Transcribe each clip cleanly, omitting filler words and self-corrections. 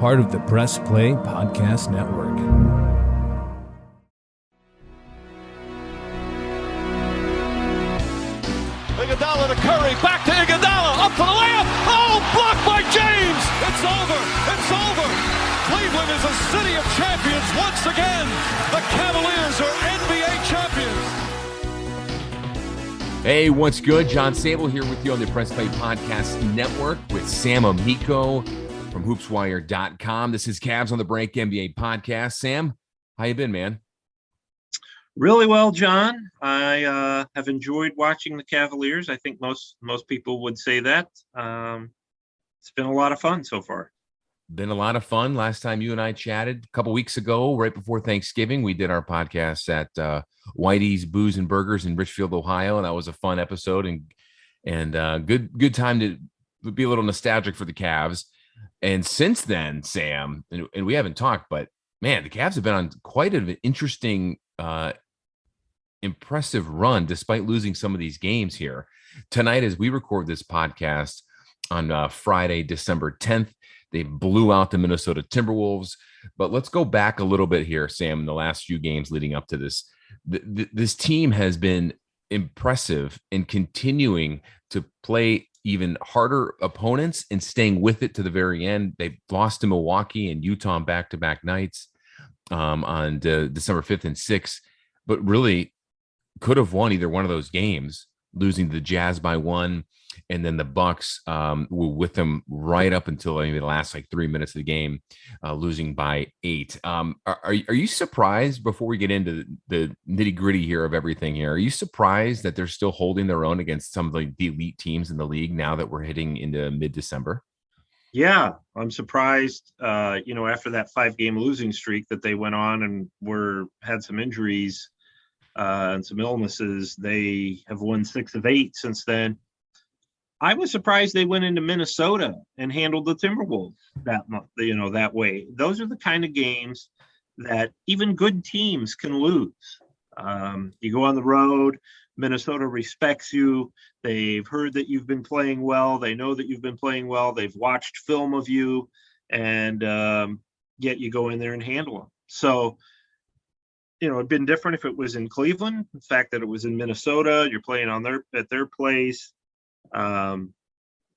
part of the Press Play Podcast Network. Iguodala to Curry, back to Iguodala, up for the layup. Oh, blocked by James. It's over. It's over. Cleveland is a city of champions once again. The Cavaliers are NBA champions. Hey, what's good? John Sabol here with you on the Press Play Podcast Network with Sam Amico from hoopswire.com. This is Cavs on the Break NBA podcast. Sam, how you been, man? Really well, John. I have enjoyed watching the Cavaliers. I think most people would say that. It's been a lot of fun so far. Been a lot of fun. Last time you and I chatted a couple weeks ago, right before Thanksgiving, we did our podcast at Whitey's Booze and Burgers in Richfield, Ohio, and that was a fun episode and good time to be a little nostalgic for the Cavs. And since then, Sam, and we haven't talked, but man, the Cavs have been on quite an interesting impressive run despite losing some of these games here. Tonight, as we record this podcast on Friday, December 10th, they blew out the Minnesota Timberwolves. But let's go back a little bit here, Sam, in the last few games leading up to this. This team has been impressive in continuing to play even harder opponents and staying with it to the very end. They lost to Milwaukee and Utah on back-to-back nights on December 5th and 6th, but really could have won either one of those games, losing to the Jazz by 1, and then the Bucks were with them right up until the last 3 minutes of the game, losing by 8. Are you surprised, before we get into the nitty gritty here of everything here, are you surprised that they're still holding their own against some of the elite teams in the league now that we're hitting into mid-December? Yeah, I'm surprised, after that 5-game losing streak that they went on and had some injuries and some illnesses. They have won 6 of 8 since then. I was surprised they went into Minnesota and handled the Timberwolves that way. Those are the kind of games that even good teams can lose. You go on the road, Minnesota respects you. They've heard that you've been playing well. They know that you've been playing well. They've watched film of you, and yet you go in there and handle them. So, it'd been different if it was in Cleveland. The fact that it was in Minnesota, you're playing at their place.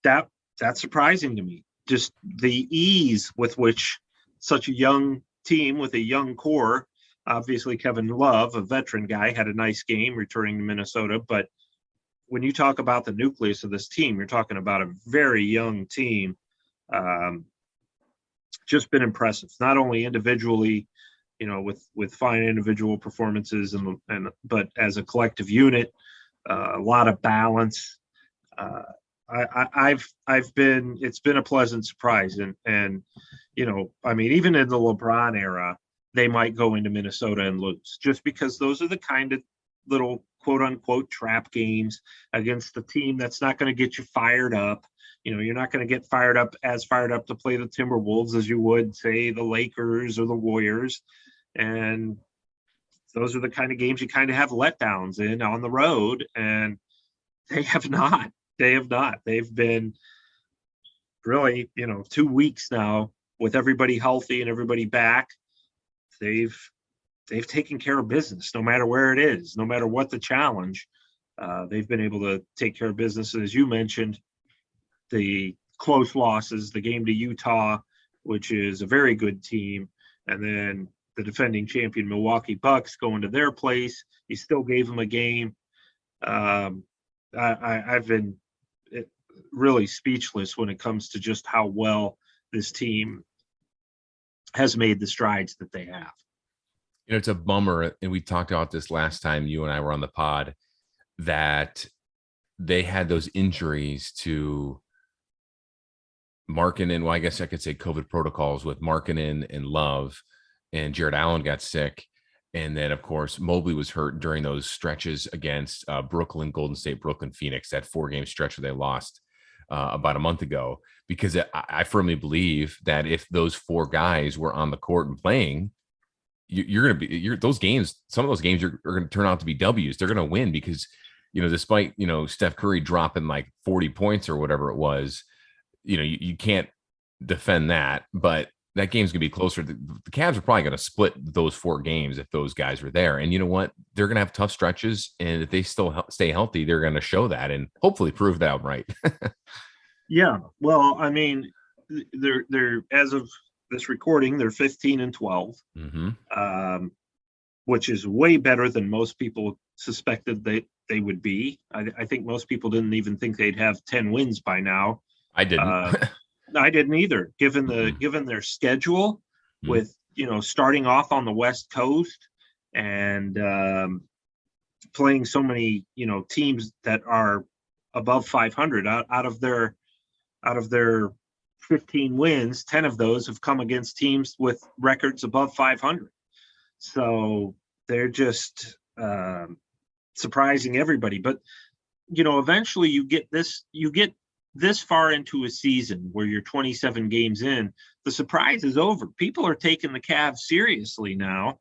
That's surprising to me. Just the ease with which such a young team with a young core, obviously Kevin Love, a veteran guy, had a nice game returning to Minnesota. But when you talk about the nucleus of this team, you're talking about a very young team. Just been impressive, not only individually, with fine individual performances but as a collective unit, a lot of balance. It's been a pleasant surprise. And even in the LeBron era, they might go into Minnesota and lose, just because those are the kind of little quote unquote trap games against the team that's not going to get you fired up. You're not going to get fired up to play the Timberwolves as you would, say, the Lakers or the Warriors. And those are the kind of games you kind of have letdowns in on the road. And they have not. They've been really, 2 weeks now with everybody healthy and everybody back. They've taken care of business, no matter where it is, no matter what the challenge. They've been able to take care of business. As you mentioned, the close losses, the game to Utah, which is a very good team, and then the defending champion Milwaukee Bucks going to their place. He still gave them a game. I've been really speechless when it comes to just how well this team has made the strides that they have. It's a bummer, and we talked about this last time you and I were on the pod, that they had those injuries to Markkanen. Well, I guess I could say COVID protocols with Markkanen and Love, and Jared Allen got sick. And then, of course, Mobley was hurt during those stretches against Brooklyn, Golden State, Brooklyn, Phoenix, that 4-game stretch where they lost about a month ago. Because I firmly believe that if those 4 guys were on the court and playing, those games, some of those games are going to turn out to be W's. They're going to win because, despite, Steph Curry dropping 40 points or whatever it was, you can't defend that. But that game's going to be closer. The Cavs are probably going to split those 4 games if those guys are there. And you know what? They're going to have tough stretches. And if they still stay healthy, they're going to show that and hopefully prove that right. Yeah. Well, I mean, they're as of this recording, they're 15-12, which is way better than most people suspected they would be. I think most people didn't even think they'd have 10 wins by now. I didn't. I didn't either, given their schedule with, starting off on the West Coast and playing so many, teams that are above 500 out of their 15 wins, 10 of those have come against teams with records above 500. So they're just surprising everybody. But, eventually you get this far into a season where you're 27 games in, the surprise is over. People are taking the Cavs seriously now,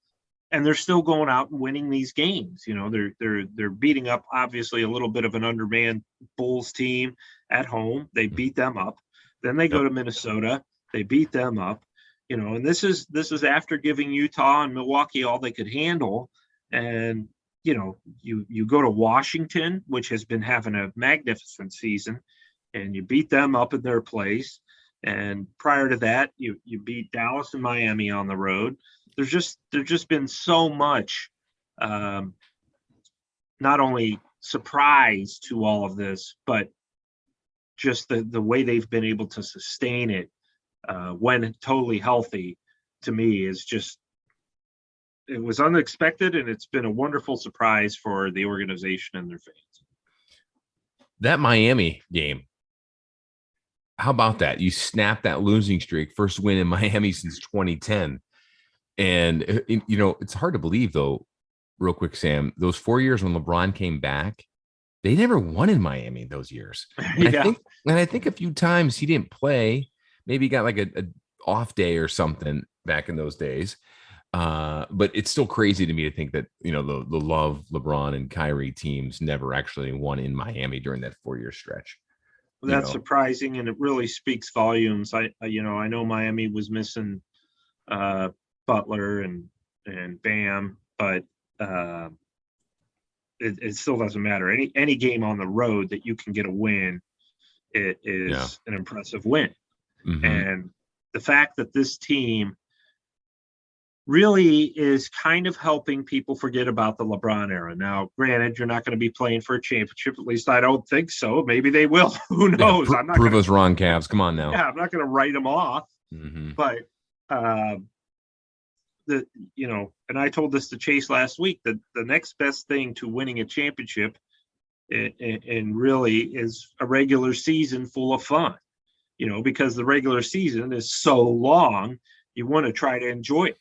and they're still going out and winning these games. They're beating up obviously a little bit of an undermanned Bulls team at home. They beat them up. Then they go to Minnesota. They beat them up. And this is after giving Utah and Milwaukee all they could handle. And you go to Washington, which has been having a magnificent season, and you beat them up in their place. And prior to that, you beat Dallas and Miami on the road. There's just been so much, not only surprise to all of this, but just the way they've been able to sustain it when totally healthy, to me, is just, it was unexpected, and it's been a wonderful surprise for the organization and their fans. That Miami game, how about that? You snapped that losing streak, first win in Miami since 2010. And, it's hard to believe, though, real quick, Sam, those 4 years when LeBron came back, they never won in Miami those years. And I think a few times he didn't play. Maybe he got like a off day or something back in those days. But it's still crazy to me to think that, the Love, LeBron, and Kyrie teams never actually won in Miami during that 4-year stretch. That's surprising, and it really speaks volumes. I know Miami was missing Butler and Bam, but it still doesn't matter. Any game on the road that you can get a win, it is an impressive win. Mm-hmm. And the fact that this team really is kind of helping people forget about the LeBron era. Now, granted, you're not going to be playing for a championship. At least I don't think so. Maybe they will. Who knows? I'm not prove us wrong, Cavs. Come on now. Yeah, I'm not going to write them off. Mm-hmm. But and I told this to Chase last week, that the next best thing to winning a championship and really is a regular season full of fun. Because the regular season is so long, you want to try to enjoy it.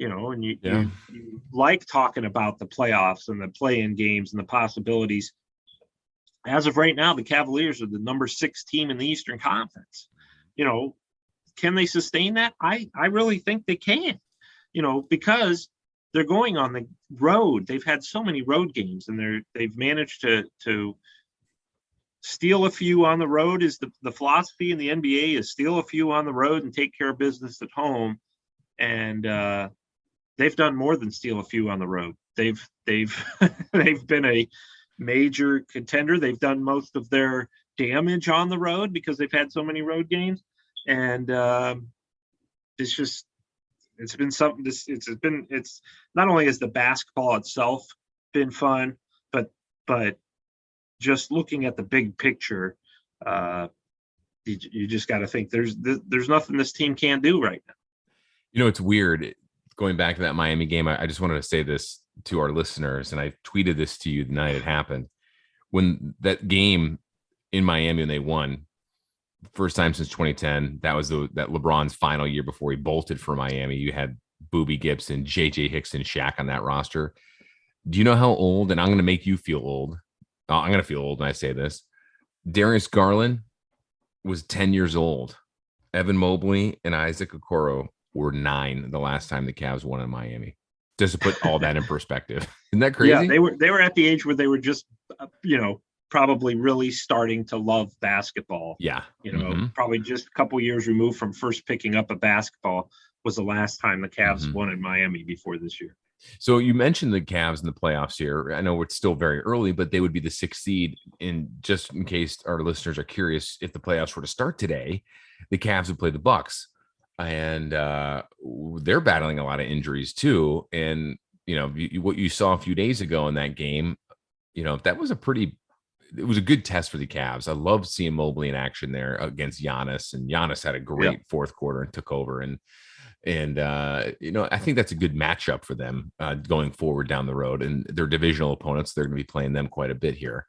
And you like talking about the playoffs and the play-in games and the possibilities. As of right now, the Cavaliers are the number 6 team in the Eastern Conference. Can they sustain that? I really think they can, because they're going on the road. They've had so many road games, and they've managed to steal a few on the road. Is the philosophy in the NBA is steal a few on the road and take care of business at home. And they've done more than steal a few on the road. They've they've been a major contender. They've done most of their damage on the road because they've had so many road games. And it's been something. It's not only has the basketball itself been fun, but just looking at the big picture, you just got to think there's nothing this team can't do right now. It's weird. Going back to that Miami game, I just wanted to say this to our listeners, and I tweeted this to you the night it happened. When that game in Miami, and they won, first time since 2010, that was that LeBron's final year before he bolted for Miami. You had Boobie Gibson, J.J. Hickson, Shaq on that roster. Do you know how old, and I'm going to make you feel old. I'm going to feel old when I say this. Darius Garland was 10 years old. Evan Mobley and Isaac Okoro were 9 the last time the Cavs won in Miami. Just to put all that in perspective. Isn't that crazy? Yeah, they were at the age where they were just, probably really starting to love basketball. Yeah. Probably just a couple years removed from first picking up a basketball was the last time the Cavs won in Miami before this year. So you mentioned the Cavs in the playoffs here. I know it's still very early, but they would be the 6th seed. And just in case our listeners are curious, if the playoffs were to start today, the Cavs would play the Bucks, and they're battling a lot of injuries too. And what you saw a few days ago in that game, that was it was a good test for the Cavs. I loved seeing Mobley in action there against Giannis, and Giannis had a great fourth quarter and took over. And I think that's a good matchup for them going forward down the road. And their divisional opponents, they're going to be playing them quite a bit here.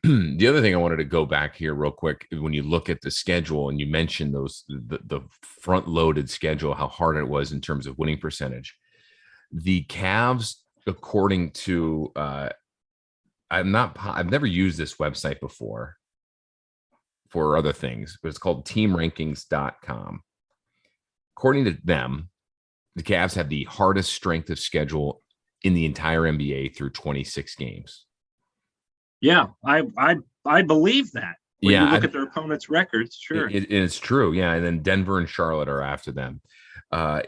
The other thing I wanted to go back here real quick, when you look at the schedule and you mentioned the front loaded schedule, how hard it was in terms of winning percentage. The Cavs, according to I've never used this website before for other things, but it's called teamrankings.com. According to them, the Cavs have the hardest strength of schedule in the entire NBA through 26 games. Yeah, I believe that. When you look at their opponents' records, sure. It's true. Yeah. And then Denver and Charlotte are after them.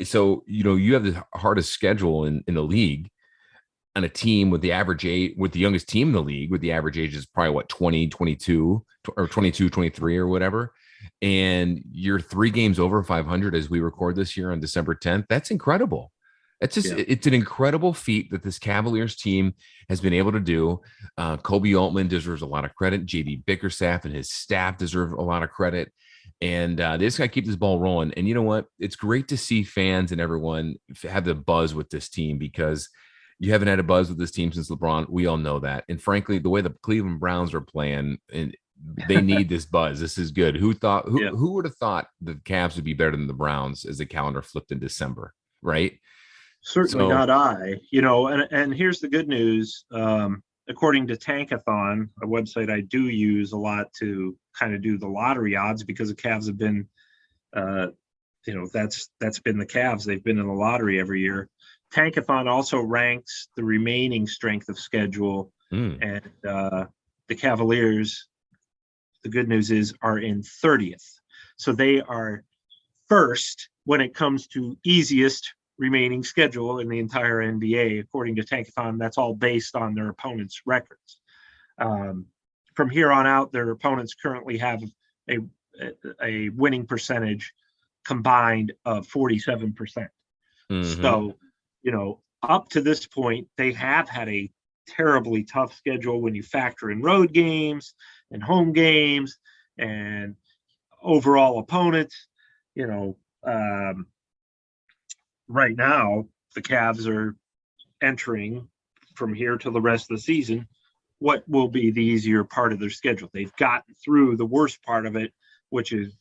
So, you have the hardest schedule in the league on a team with the average age, with the youngest team in the league, with the average age is probably 20, 22 or 22, 23 or whatever. And you're 3 games over 500 as we record this year on December 10th. That's incredible. It's an incredible feat that this Cavaliers team has been able to do. Kobe Altman deserves a lot of credit. JB Bickerstaff and his staff deserve a lot of credit. And they just got to keep this ball rolling. And you know what? It's great to see fans and everyone have the buzz with this team, because you haven't had a buzz with this team since LeBron. We all know that. And frankly, the way the Cleveland Browns are playing, and they need this buzz. This is good. Who would have thought the Cavs would be better than the Browns as the calendar flipped in December, right? Certainly not I. And here's the good news. According to Tankathon, a website I do use a lot to kind of do the lottery odds, because the Cavs have been, that's been the Cavs. They've been in the lottery every year. Tankathon also ranks the remaining strength of schedule, and the Cavaliers, the good news is, are in 30th. So they are first when it comes to easiest remaining schedule in the entire NBA, according to Tankathon. That's all based on their opponents' records. From here on out, their opponents currently have a winning percentage combined of 47%. So, up to this point, they have had a terribly tough schedule when you factor in road games and home games and overall opponents. Right now, the Cavs are entering, from here till the rest of the season, what will be the easier part of their schedule. They've gotten through the worst part of it, which is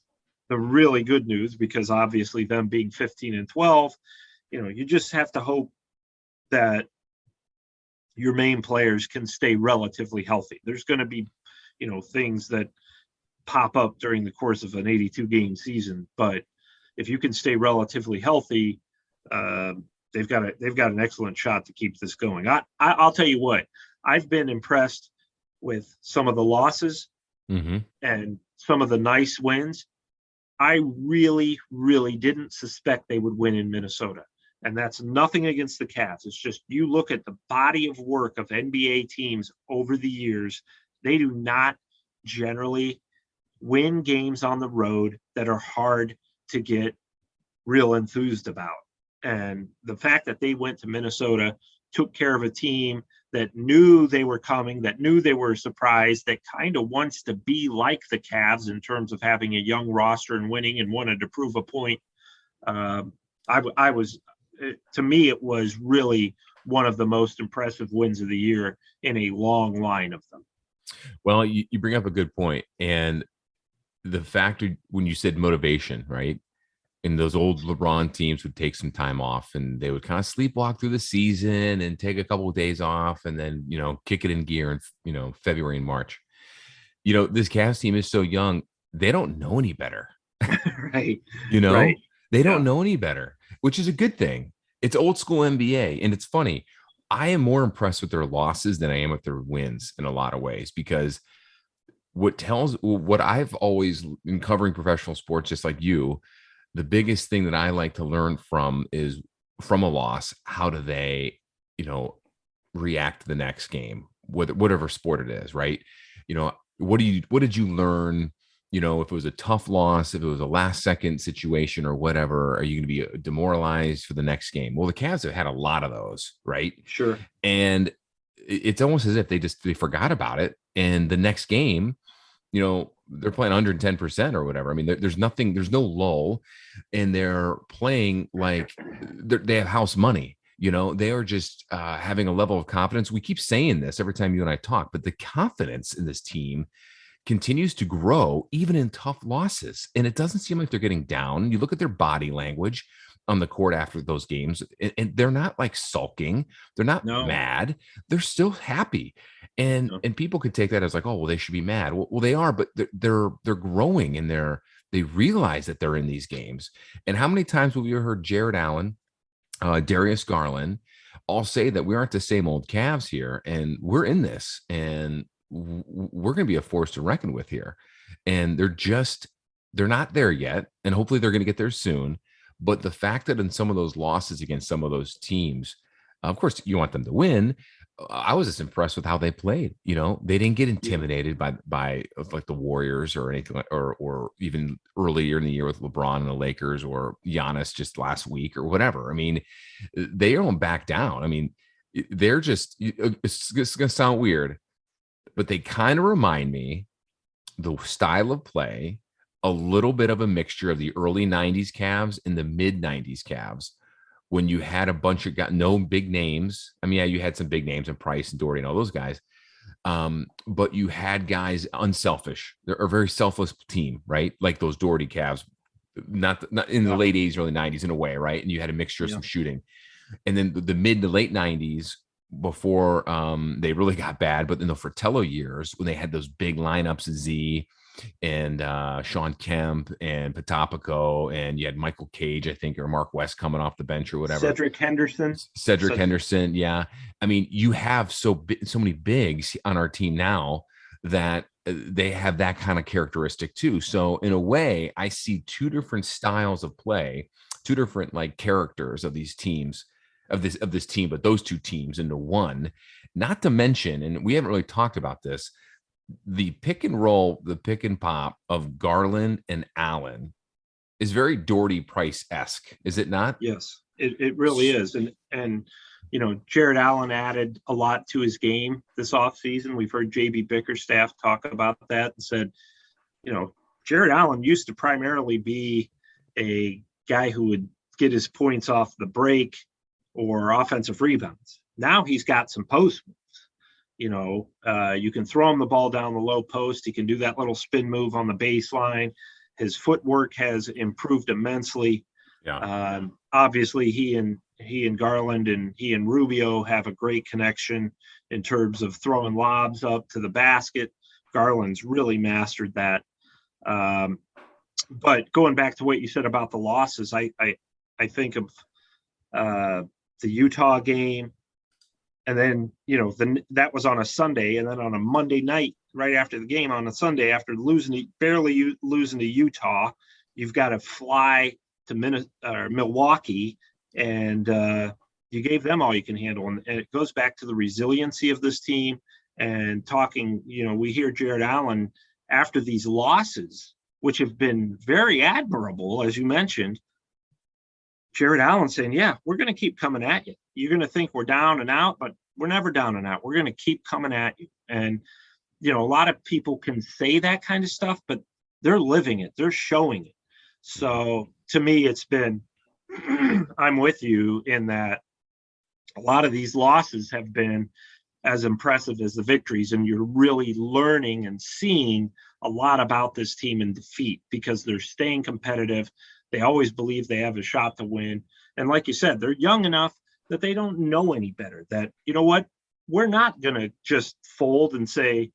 the really good news, because obviously them being 15-12, you just have to hope that your main players can stay relatively healthy. There's going to be, things that pop up during the course of an 82-game season, but if you can stay relatively healthy, they've got an excellent shot to keep this going. I'll tell you what, I've been impressed with some of the losses and some of the nice wins. I really, really didn't suspect they would win in Minnesota. And that's nothing against the Cavs. It's just, you look at the body of work of NBA teams over the years, they do not generally win games on the road that are hard to get real enthused about. And the fact that they went to Minnesota, took care of a team that knew they were coming, that knew they were surprised, that kind of wants to be like the Cavs in terms of having a young roster and winning, and wanted to prove a point. To me, it was really one of the most impressive wins of the year in a long line of them. Well, you bring up a good point. And the fact when you said motivation, right? And those old LeBron teams would take some time off, and they would kind of sleepwalk through the season and take a couple of days off, and then, kick it in gear in, February and March. This Cavs team is so young. They don't know any better. Right. Right. They don't know any better, which is a good thing. It's old school NBA. And it's funny. I am more impressed with their losses than I am with their wins in a lot of ways, because what I've always, in covering professional sports, just like you, the biggest thing that I like to learn from is, from a loss, how do they, react to the next game, whatever sport it is, right? What did you learn? If it was a tough loss, if it was a last second situation or whatever, are you going to be demoralized for the next game? Well, the Cavs have had a lot of those, right? Sure. And it's almost as if they forgot about it. And the next game, they're playing 110% or whatever. I mean, there's no lull, and they're playing like they have house money. They are just having a level of confidence. We keep saying this every time you and I talk, but the confidence in this team continues to grow even in tough losses. And it doesn't seem like they're getting down. You look at their body language on the court after those games, and they're not like sulking. They're not mad. They're still happy. And people could take that as like, oh, well, they should be mad. Well, they are, but they're growing, and they realize that they're in these games. And how many times have we heard Jared Allen, Darius Garland all say that we aren't the same old Cavs here, and we're in this, and we're going to be a force to reckon with here. And they're not there yet, and hopefully they're going to get there soon. But the fact that in some of those losses against some of those teams, of course, you want them to win. I was just impressed with how they played. They didn't get intimidated by like the Warriors or anything, or even earlier in the year with LeBron and the Lakers, or Giannis just last week or whatever. I mean, they don't back down. I mean, they're just, it's going to sound weird, but they kind of remind me, the style of play, a little bit of a mixture of the early 90s Cavs and the mid 90s Cavs, when you had a bunch of no big names. I mean, yeah, you had some big names and Price and Doherty and all those guys. But you had guys unselfish. They're a very selfless team, right? Like those Doherty Cavs, not in the late 80s, early 90s in a way, right? And you had a mixture of some shooting. And then the mid to late 90s, before they really got bad, but in the Fratello years, when they had those big lineups of Z and Sean Kemp and Potapico, and you had Michael Cage, I think, or Mark West coming off the bench or whatever. Cedric Henderson. Yeah. I mean, you have so many bigs on our team now that they have that kind of characteristic too. So in a way, I see two different styles of play, two different like characters of these teams, of this team, but those two teams into one. Not to mention, and we haven't really talked about this, the pick and roll, the pick and pop of Garland and Allen is very Doherty Price-esque, is it not? Yes, it really is. And Jared Allen added a lot to his game this offseason. We've heard JB Bickerstaff talk about that and said, Jared Allen used to primarily be a guy who would get his points off the break or offensive rebounds. Now he's got some post moves. You can throw him the ball down the low post. He can do that little spin move on the baseline. His footwork has improved immensely. Yeah. Obviously, he and Garland and he and Rubio have a great connection in terms of throwing lobs up to the basket. Garland's really mastered that. But going back to what you said about the losses, I think of the Utah game. And then, that was on a Sunday, and then on a Monday night, right after the game on a Sunday, after barely losing to Utah, you've got to fly to Milwaukee, and you gave them all you can handle. And it goes back to the resiliency of this team. And talking, we hear Jared Allen after these losses, which have been very admirable, as you mentioned. Jared Allen saying, yeah, we're going to keep coming at you. You're going to think we're down and out, but we're never down and out. We're going to keep coming at you. And, a lot of people can say that kind of stuff, but they're living it. They're showing it. So to me, it's been, I'm with you in that a lot of these losses have been as impressive as the victories. And you're really learning and seeing a lot about this team in defeat because they're staying competitive. They always believe they have a shot to win. And like you said, they're young enough that they don't know any better, that, we're not going to just fold and say,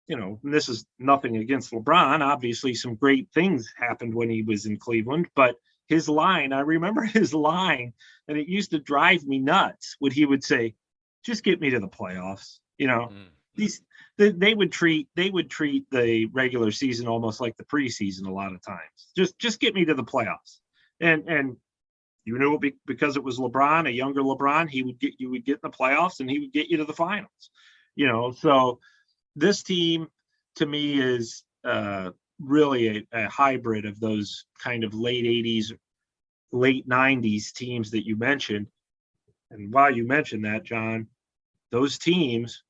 and this is nothing against LeBron. Obviously, some great things happened when he was in Cleveland, but his line, I remember his line, and it used to drive me nuts when he would say, just get me to the playoffs. You know, Mm. they would treat the regular season almost like the preseason a lot of times. Just get me to the playoffs. And you know, because it was LeBron, a younger LeBron, you would get in the playoffs and he would get you to the finals. You know, so this team to me is really a hybrid of those kind of late 80s, late 90s teams that you mentioned. And while you mentioned that, John, those teams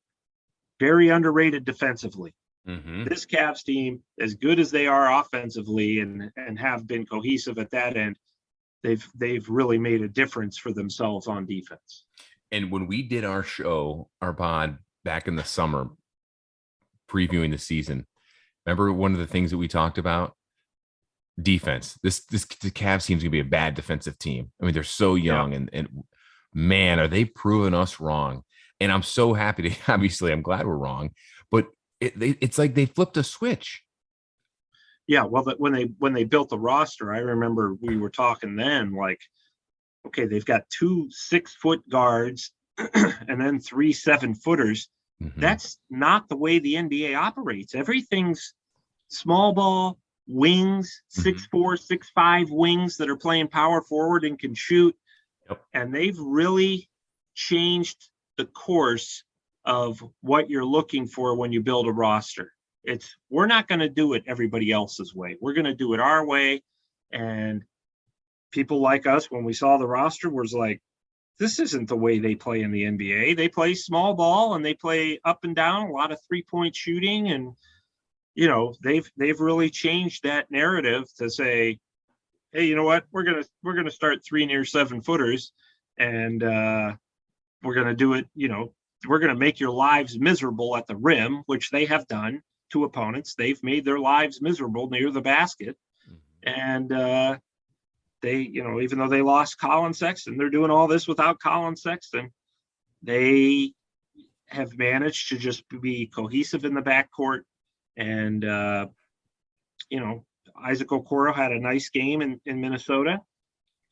very underrated defensively. Mm-hmm. This Cavs team, as good as they are offensively and have been cohesive at that end, they've really made a difference for themselves on defense. And when we did our show, our pod back in the summer, previewing the season, remember one of the things that we talked about? Defense. The Cavs team's gonna be a bad defensive team. I mean, they're so young, and man, are they proving us wrong? And I'm so happy to. Obviously, I'm glad we're wrong, but it's like they flipped a switch. Yeah, well, when they built the roster, I remember we were talking then, like, okay, they've got 2 6-foot guards and then 3 7-footers. Mm-hmm. That's not the way the NBA operates. Everything's small ball, wings, 6'4", 6'5" wings that are playing power forward and can shoot. Yep. And they've really changed the course of what you're looking for when you build a roster. We're not going to do it everybody else's way. We're going to do it our way. And people like us, when we saw the roster, was like, this isn't the way they play in the NBA. They play small ball and they play up and down, a lot of 3-point shooting. And, you know, they've really changed that narrative to say, hey, you know what? We're going to start 3 near 7-footers and we're going to do it. You know, we're going to make your lives miserable at the rim, which they have done to opponents. They've made their lives miserable near the basket. And they, you know, even though they lost Colin Sexton, they're doing all this without Colin Sexton. They have managed to just be cohesive in the backcourt. And, you know, Isaac Okoro had a nice game in Minnesota.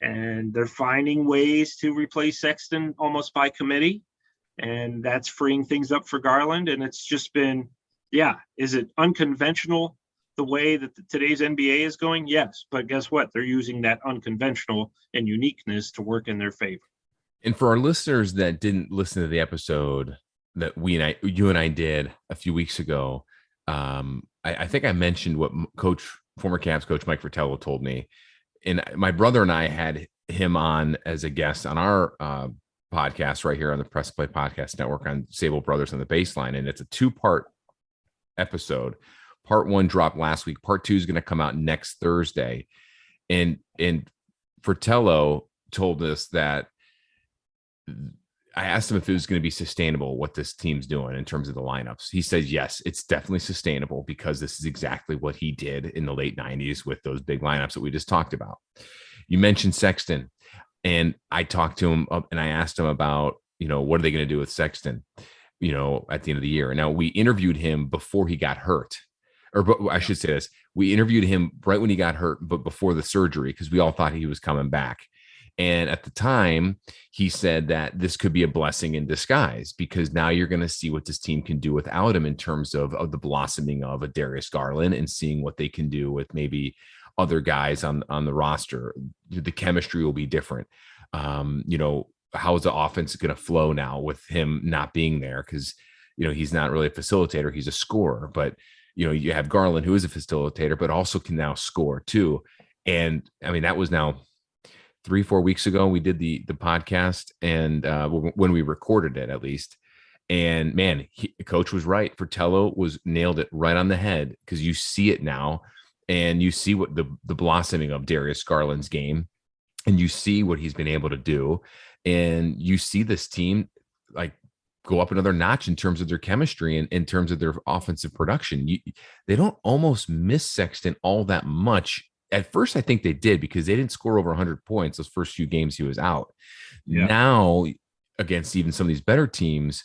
And they're finding ways to replace Sexton almost by committee. And that's freeing things up for Garland. And it's just been, is it unconventional the way that today's NBA is going? Yes. But guess what? They're using that unconventional and uniqueness to work in their favor. And for our listeners that didn't listen to the episode that you and I did a few weeks ago, I think I mentioned what former Cavs coach Mike Fratello told me. And my brother and I had him on as a guest on our podcast right here on the Press Play Podcast Network on Sabol Brothers on the Baseline. And it's a 2-part episode. Part 1 dropped last week. Part 2 is going to come out next Thursday. And Fratello told us that I asked him if it was going to be sustainable, what this team's doing in terms of the lineups. He said, yes, it's definitely sustainable because this is exactly what he did in the late 90s with those big lineups that we just talked about. You mentioned Sexton, and I talked to him and I asked him about, you know, what are they going to do with Sexton, you know, at the end of the year. Now, we interviewed him before he got hurt, or I should say this. We interviewed him right when he got hurt, but before the surgery, because we all thought he was coming back. And at the time, he said that this could be a blessing in disguise because now you're going to see what this team can do without him in terms of the blossoming of a Darius Garland and seeing what they can do with maybe other guys on the roster. The chemistry will be different. You know, how is the offense going to flow now with him not being there? Because, you know, he's not really a facilitator. He's a scorer. But, you know, you have Garland, who is a facilitator, but also can now score too. And, I mean, that was now 3-4 weeks ago we did the podcast, and when we recorded it at least. And man, coach was right. Fratello nailed it right on the head, because you see it now, and you see what the blossoming of Darius Garland's game, and you see what he's been able to do, and you see this team like go up another notch in terms of their chemistry and in terms of their offensive production. They don't almost miss Sexton all that much. At first, I think they did, because they didn't score over 100 points those first few games he was out. Yeah. Now, against even some of these better teams,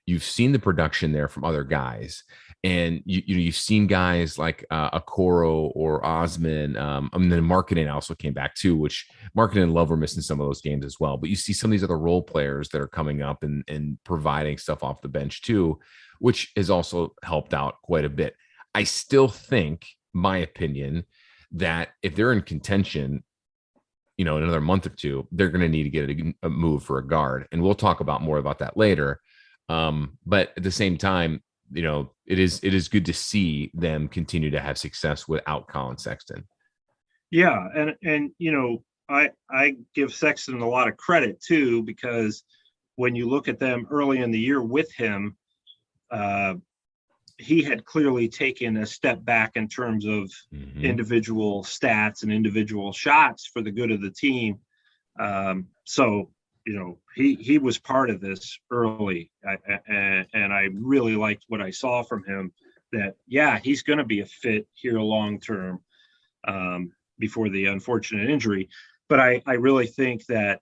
you've seen the production there from other guys. And you've seen guys like Okoro or Osman. And then Markkanen also came back too, which Markkanen and Love were missing some of those games as well. But you see some of these other role players that are coming up and providing stuff off the bench too, which has also helped out quite a bit. I still think, my opinion, that if they're in contention, in another month or two, they're going to need to get a move for a guard. And we'll talk about more about that later. But at the same time, it is good to see them continue to have success without Colin Sexton. Yeah. And I give Sexton a lot of credit too, because when you look at them early in the year with him, he had clearly taken a step back in terms of individual stats and individual shots for the good of the team. So he was part of this early, and I really liked what I saw from him. That he's going to be a fit here long term, before the unfortunate injury. But I really think that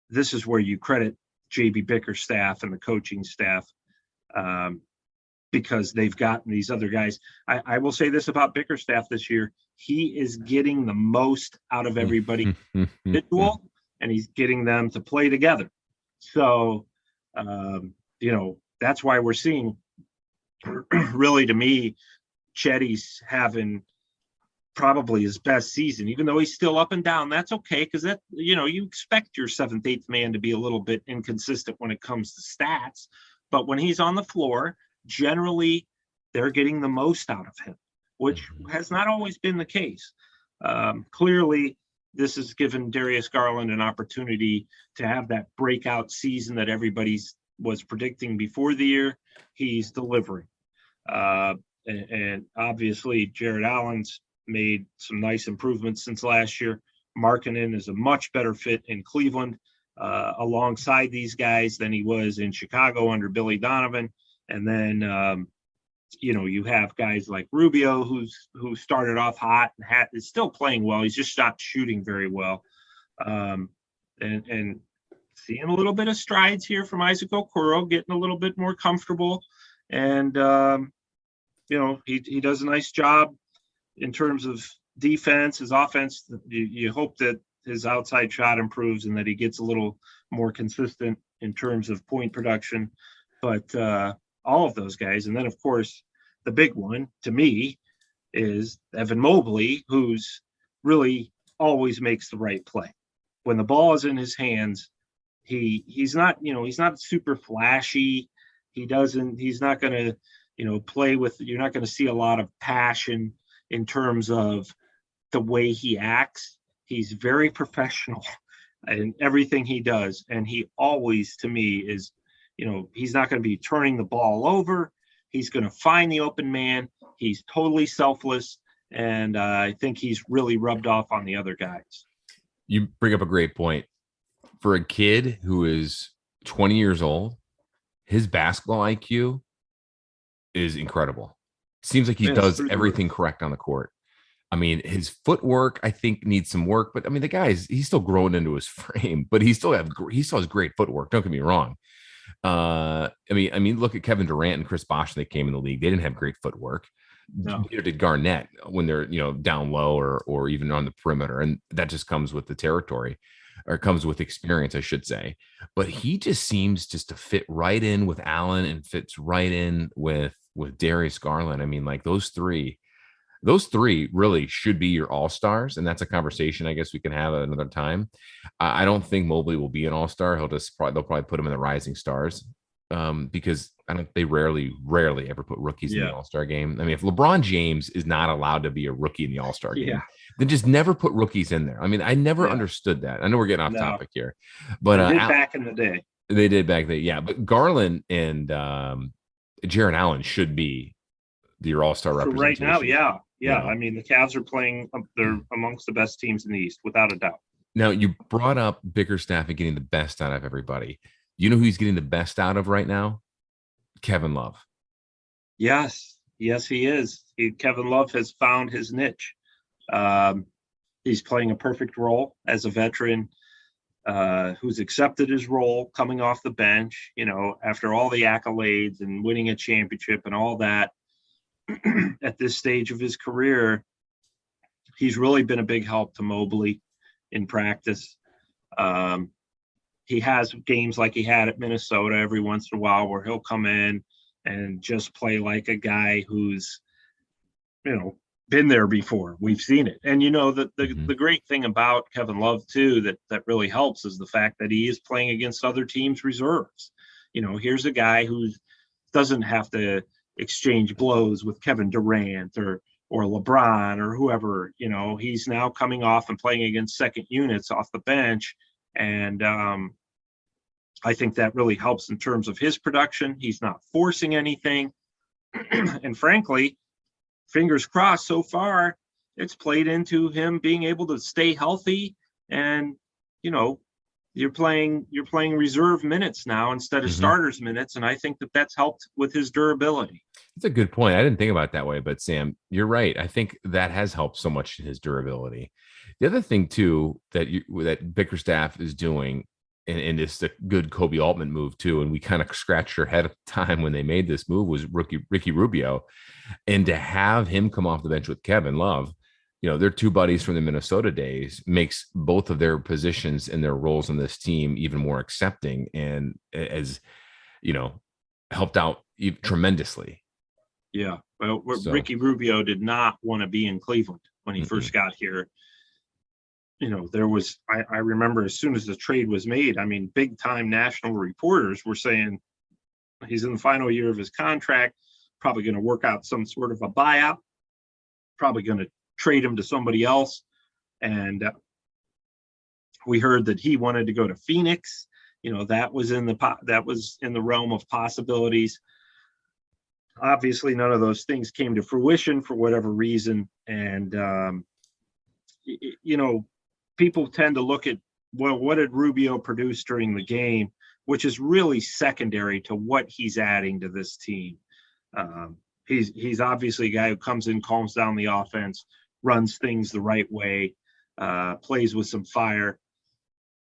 this is where you credit JB Bickerstaff and the coaching staff, because they've gotten these other guys. I will say this about Bickerstaff this year: he is getting the most out of everybody individual. And he's getting them to play together. So, that's why we're seeing, really, to me, Chetty's having probably his best season, even though he's still up and down. That's okay, because that, you expect your 7th, 8th man to be a little bit inconsistent when it comes to stats. But when he's on the floor, generally, they're getting the most out of him, which has not always been the case. Clearly, this has given Darius Garland an opportunity to have that breakout season that everybody was predicting before the year. He's delivering. And obviously, Jared Allen's made some nice improvements since last year. Markkanen is a much better fit in Cleveland, alongside these guys than he was in Chicago under Billy Donovan. And then, you have guys like Rubio, who started off hot and is still playing well. He's just not shooting very well. And seeing a little bit of strides here from Isaac Okoro, getting a little bit more comfortable. And, he does a nice job in terms of defense. His offense, you hope that his outside shot improves and that he gets a little more consistent in terms of point production. But all of those guys. And then, of course, the big one to me is Evan Mobley, who's really always makes the right play. When the ball is in his hands, he's not super flashy. He's not going to, play with, you're not going to see a lot of passion in terms of the way he acts. He's very professional in everything he does. And he always, to me, is, he's not going to be turning the ball over. He's going to find the open man. He's totally selfless. And I think he's really rubbed off on the other guys. You bring up a great point. For a kid who is 20 years old, his basketball IQ is incredible. Seems like he does everything correct on the court. I mean, his footwork, I think, needs some work. But, I mean, he's still growing into his frame. But he still has great footwork. Don't get me wrong. I mean, look at Kevin Durant and Chris Bosh when they came in the league. They didn't have great footwork. No. Neither did Garnett when they're, down low or even on the perimeter. And that just comes with the territory, or comes with experience, I should say. But he just seems just to fit right in with Allen and fits right in with Darius Garland. I mean, like those three really should be your all-stars. And that's a conversation I guess we can have at another time. I don't think Mobley will be an all-star. They'll probably put him in the rising stars, because they rarely ever put rookies in the all-star game. I mean, if LeBron James is not allowed to be a rookie in the all-star game, then just never put rookies in there. I mean, I never understood that. I know we're getting off topic here, but they did back in the day. They did back then. Yeah. But Garland and Jared Allen should be your all-star representation. Right now. Yeah. I mean, the Cavs are playing, they're amongst the best teams in the East, without a doubt. Now, you brought up Bickerstaff and getting the best out of everybody. You know who he's getting the best out of right now? Kevin Love. Yes, he is. Kevin Love has found his niche. He's playing a perfect role as a veteran who's accepted his role coming off the bench, after all the accolades and winning a championship and all that. at this stage of his career, he's really been a big help to Mobley in practice. He has games like he had at Minnesota every once in a while where he'll come in and just play like a guy who's, been there before. We've seen it. And, the great thing about Kevin Love, too, that really helps is the fact that he is playing against other teams' reserves. Here's a guy who doesn't have to exchange blows with Kevin Durant or LeBron or whoever. He's now coming off and playing against second units off the bench. And I think that really helps in terms of his production. He's not forcing anything. And frankly, fingers crossed, so far, it's played into him being able to stay healthy. And, you're playing reserve minutes now instead of starters minutes. And I think that's helped with his durability. That's a good point. I didn't think about it that way, but Sam, you're right. I think that has helped so much in his durability. The other thing too, that Bickerstaff is doing, and it's a good Kobe Altman move too, and we kind of scratched our head at the time when they made this move, was Ricky Rubio. And to have him come off the bench with Kevin Love, they're two buddies from the Minnesota days, makes both of their positions and their roles in this team even more accepting, and as helped out tremendously. Yeah. Well, Ricky Rubio did not want to be in Cleveland when he first got here. There was, I remember as soon as the trade was made, big time national reporters were saying he's in the final year of his contract, probably going to work out some sort of a buyout, probably going to trade him to somebody else. And we heard that he wanted to go to Phoenix. That was in the realm of possibilities. Obviously, none of those things came to fruition for whatever reason. And, people tend to look at, well, what did Rubio produce during the game, which is really secondary to what he's adding to this team. He's obviously a guy who comes in, calms down the offense, runs things the right way, plays with some fire.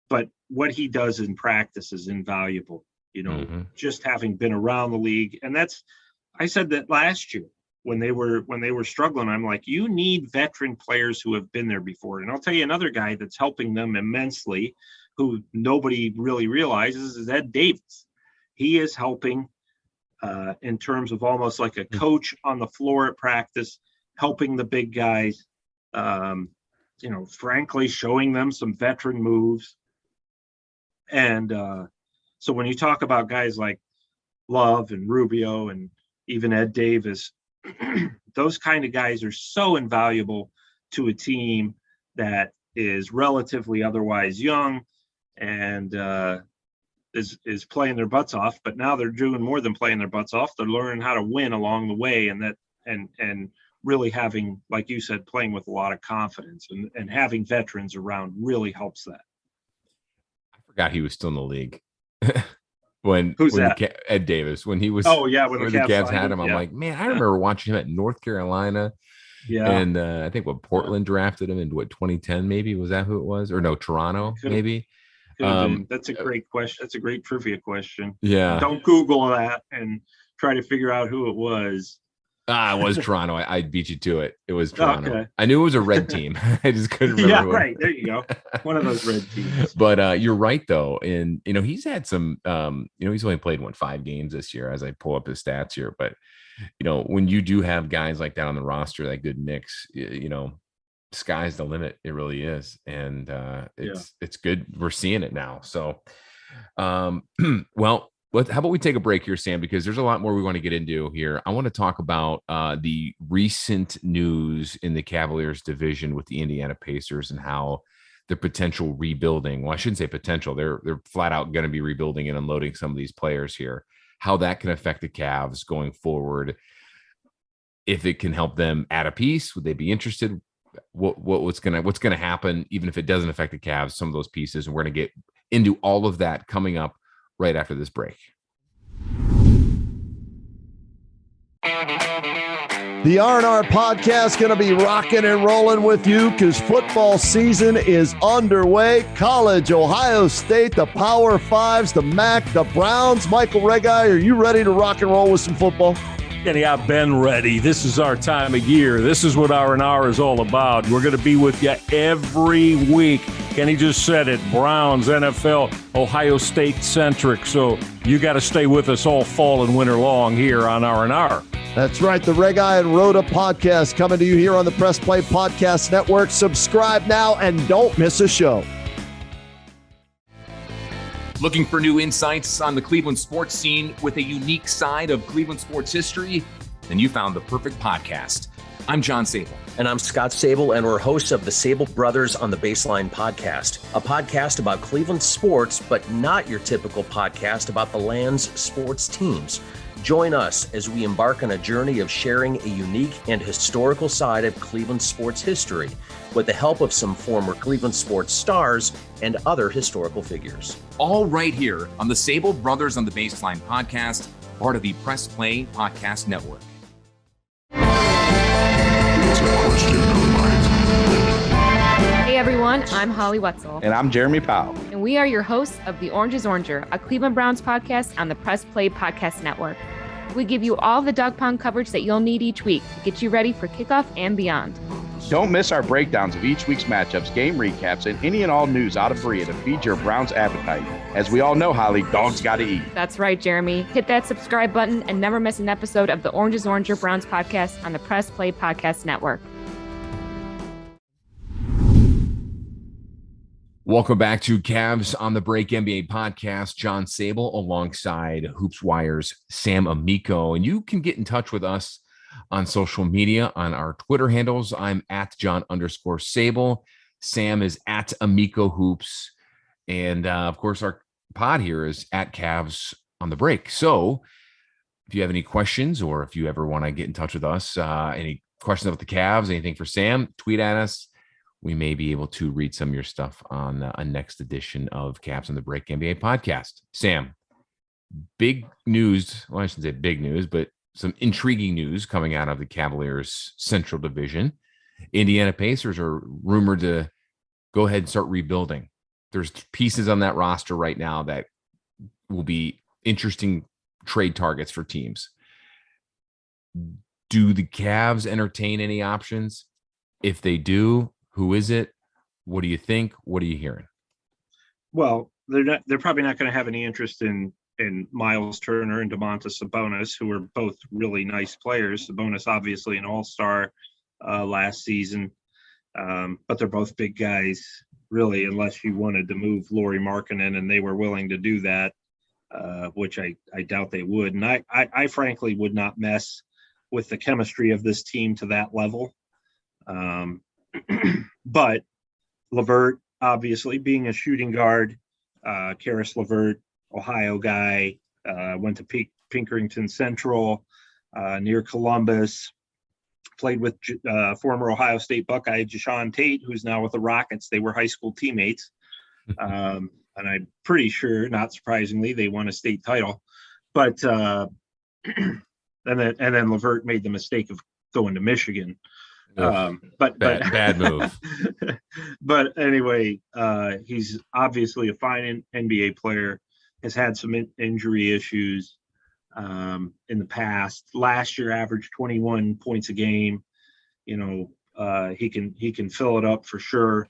But what he does in practice is invaluable, just having been around the league. And I said that last year when they were struggling. I'm like, you need veteran players who have been there before. And I'll tell you another guy that's helping them immensely, who nobody really realizes, is Ed Davis. He is helping in terms of almost like a coach on the floor at practice, helping the big guys, frankly, showing them some veteran moves. And so when you talk about guys like Love and Rubio and even Ed Davis, those kind of guys are so invaluable to a team that is relatively otherwise young and is playing their butts off. But now they're doing more than playing their butts off. They're learning how to win along the way, and really having, like you said, playing with a lot of confidence, and having veterans around really helps that. I forgot he was still in the league. Who's that? Ed Davis, when he was, when the Cavs had him. I'm like, man, I remember watching him at North Carolina. Yeah. And I think Portland drafted him in 2010, maybe. Was that who it was? Or no, Toronto, maybe. That's a great question. That's a great trivia question. Yeah. Don't Google that and try to figure out who it was. It was Toronto. I beat you to it. It was Toronto. Okay. I knew it was a red team. I just couldn't remember. Yeah, right. There you go. One of those red teams. But you're right, though. And, he's had some, he's only played 5 games this year as I pull up his stats here. But, when you do have guys like that on the roster, that good mix, sky's the limit. It really is. And it's good. We're seeing it now. So, well, how about we take a break here, Sam, because there's a lot more we want to get into here. I want to talk about the recent news in the Cavaliers division with the Indiana Pacers and how the potential rebuilding. Well, I shouldn't say potential. They're flat out going to be rebuilding and unloading some of these players here. How that can affect the Cavs going forward. If it can help them add a piece, would they be interested? What's gonna happen, even if it doesn't affect the Cavs, some of those pieces, and we're gonna get into all of that coming up right after this break. The R&R podcast going to be rocking and rolling with you because football season is underway. College, Ohio State, the Power Fives, the MAC, the Browns. Michael Regai, are you ready to rock and roll with some football? Kenny, I've been ready. This is our time of year. This is what R&R is all about. We're going to be with you every week. Kenny just said it. Browns, NFL, Ohio State centric. So you got to stay with us all fall and winter long here on R&R. That's right. The Reg Eye and Rhoda podcast coming to you here on the Press Play Podcast Network. Subscribe now and don't miss a show. Looking for new insights on the Cleveland sports scene with a unique side of Cleveland sports history? Then you found the perfect podcast. I'm John Sabol. And I'm Scott Sabol, and we're hosts of the Sabol Brothers on the Baseline podcast, a podcast about Cleveland sports, but not your typical podcast about the land's sports teams. Join us as we embark on a journey of sharing a unique and historical side of Cleveland sports history with the help of some former Cleveland sports stars and other historical figures. All right here on the Sabol Brothers on the Baseline podcast, part of the Press Play Podcast Network. Hey everyone, I'm Holly Wetzel. And I'm Jeremy Powell. And we are your hosts of The Orange is Oranger, a Cleveland Browns podcast on the Press Play Podcast Network. We give you all the dog pound coverage that you'll need each week to get you ready for kickoff and beyond. Don't miss our breakdowns of each week's matchups, game recaps, and any and all news out of Berea to feed your Browns appetite. As we all know, Holly, dogs got to eat. That's right, Jeremy. Hit that subscribe button and never miss an episode of the Orange is Oranger Browns podcast on the Press Play Podcast Network. Welcome back to Cavs on the Break NBA podcast. John Sabol alongside Hoops Wire's Sam Amico. And you can get in touch with us on social media on our Twitter handles. I'm at John_Sabol. Sam is at Amico Hoops. And of course, our pod here is at Cavs on the Break. So if you have any questions or if you ever want to get in touch with us, any questions about the Cavs, anything for Sam, tweet at us. We may be able to read some of your stuff on a next edition of Cavs on the Break NBA podcast. Sam, big news. Well, I shouldn't say big news, but some intriguing news coming out of the Cavaliers Central Division. Indiana Pacers are rumored to go ahead and start rebuilding. There's pieces on that roster right now that will be interesting trade targets for teams. Do the Cavs entertain any options? If they do, who is it? What do you think? What are you hearing? Well, they're probably not going to have any interest in Miles Turner and Domantas Sabonis, who are both really nice players. Sabonis, obviously an all-star last season, but they're both big guys, really, unless you wanted to move Lauri Markkanen, and they were willing to do that, which I doubt they would. And I frankly would not mess with the chemistry of this team to that level. But LeVert, obviously, being a shooting guard, Karis LeVert, Ohio guy, went to Pinkerton Central, near Columbus, played with former Ohio State Buckeye Jashawn Tate, who's now with the Rockets. They were high school teammates. And I'm pretty sure, not surprisingly, they won a state title. But and then LeVert made the mistake of going to Michigan. But bad move. But anyway, he's obviously a fine NBA player, has had some injury issues in the past. Last year averaged 21 points a game. You know, he can fill it up for sure.